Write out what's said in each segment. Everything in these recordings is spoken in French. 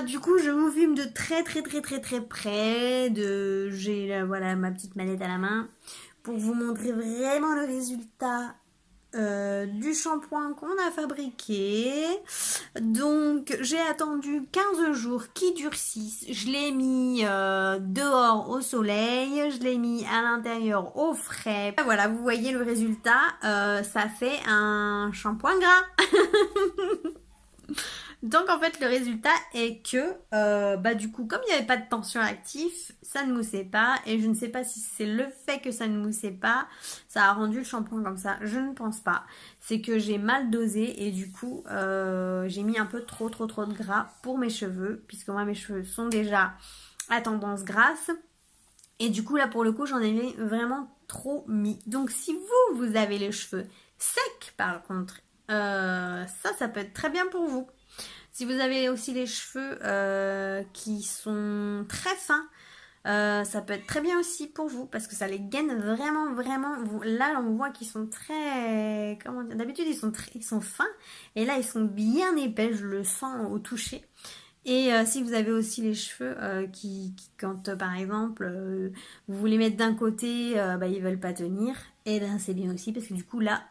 Du coup, je vous filme de très près. J'ai voilà ma petite manette à la main pour vous montrer vraiment le résultat du shampoing qu'on a fabriqué. Donc j'ai attendu 15 jours qui durcissent. Je l'ai mis dehors au soleil, je l'ai mis à l'intérieur au frais. Voilà, vous voyez le résultat. Ça fait un shampoing gras. Donc en fait le résultat est que du coup comme il n'y avait pas de tension actif, ça ne moussait pas et je ne sais pas si c'est le fait que ça ne moussait pas, ça a rendu le shampoing comme ça, je ne pense pas. C'est que j'ai mal dosé et du coup j'ai mis un peu trop de gras pour mes cheveux puisque moi mes cheveux sont déjà à tendance grasse et du coup là pour le coup j'en ai vraiment trop mis. Donc si vous avez les cheveux secs par contre, ça peut être très bien pour vous. Si vous avez aussi les cheveux qui sont très fins, ça peut être très bien aussi pour vous parce que ça les gaine vraiment. Là, on voit qu'ils sont très... Comment dire? D'habitude, ils sont fins et là, ils sont bien épais. Je le sens au toucher. Et si vous avez aussi les cheveux qui quand par exemple vous voulez mettre d'un côté, ils veulent pas tenir, et ben c'est bien aussi parce que du coup là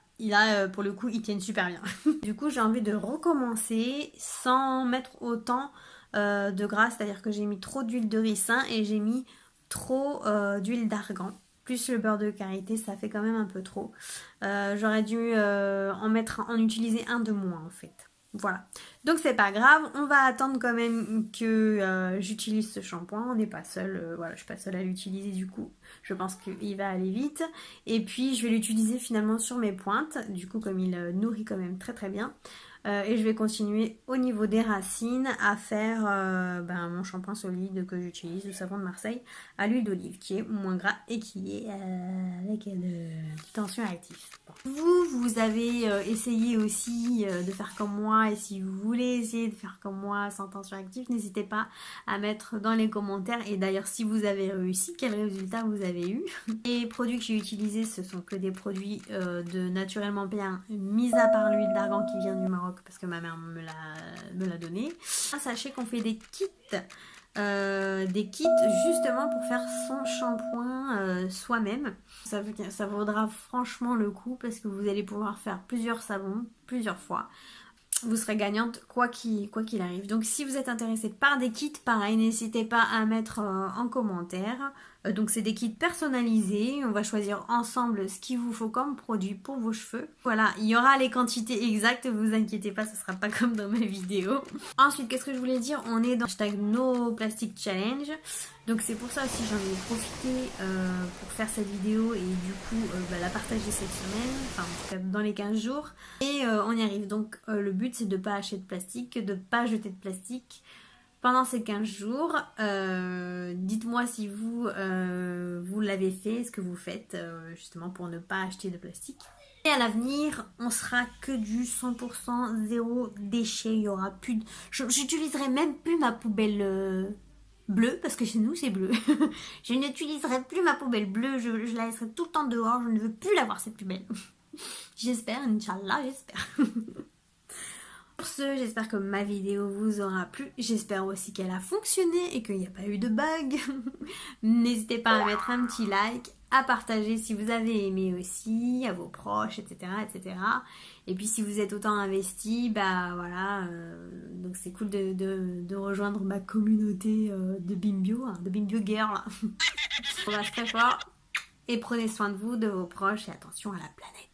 pour le coup ils tiennent super bien. Du coup j'ai envie de recommencer sans mettre autant de gras, c'est-à-dire que j'ai mis trop d'huile de ricin et j'ai mis trop d'huile d'argan. Plus le beurre de karité, ça fait quand même un peu trop. J'aurais dû en utiliser un de moins en fait. Voilà. Donc c'est pas grave, on va attendre quand même que j'utilise ce shampoing. On n'est pas seul, voilà, je suis pas seule à l'utiliser du coup. Je pense qu'il va aller vite. Et puis je vais l'utiliser finalement sur mes pointes, du coup comme il nourrit quand même très bien. Et je vais continuer au niveau des racines à faire mon shampoing solide que j'utilise, le savon de Marseille à l'huile d'olive qui est moins gras et qui est avec de tension active. Bon. Vous avez essayé aussi de faire comme moi, et si vous voulez essayer de faire comme moi sans tension active, n'hésitez pas à mettre dans les commentaires. Et d'ailleurs si vous avez réussi, quel résultat vous avez eu. Les produits que j'ai utilisés, ce sont que des produits de naturellement bien, mis à part l'huile d'argan qui vient du Maroc parce que ma mère me l'a donné. Sachez qu'on fait des kits justement pour faire son shampoing soi-même. Ça vaudra franchement le coup parce que vous allez pouvoir faire plusieurs savons, plusieurs fois. Vous serez gagnante quoi qu'il arrive. Donc si vous êtes intéressé par des kits, pareil, n'hésitez pas à mettre en commentaire. Donc c'est des kits personnalisés, on va choisir ensemble ce qu'il vous faut comme produit pour vos cheveux. Voilà, il y aura les quantités exactes, vous inquiétez pas, ce sera pas comme dans ma vidéo. Ensuite, qu'est-ce que je voulais dire? On est dans hashtag No Plastic Challenge. Donc c'est pour ça aussi j'en ai profité pour faire cette vidéo et du coup la partager cette semaine, enfin en tout cas dans les 15 jours. Et on y arrive. Donc le but c'est de ne pas acheter de plastique, de ne pas jeter de plastique pendant ces 15 jours. Dites-moi si vous l'avez fait, ce que vous faites justement pour ne pas acheter de plastique. Et à l'avenir, on sera que du 100% zéro déchet. Il y aura plus de... J'utiliserai même plus ma poubelle bleue, parce que chez nous c'est bleu. Je n'utiliserai plus ma poubelle bleue, je la laisserai tout le temps dehors, je ne veux plus la voir cette poubelle. J'espère, Inch'Allah, j'espère. Pour ce, j'espère que ma vidéo vous aura plu. J'espère aussi qu'elle a fonctionné et qu'il n'y a pas eu de bug. N'hésitez pas à mettre un petit like, à partager si vous avez aimé aussi, à vos proches, etc. Et puis si vous êtes autant investi, voilà, donc c'est cool de rejoindre ma communauté de Bimbio, de Bimbio Girl. On va très fort et prenez soin de vous, de vos proches et attention à la planète.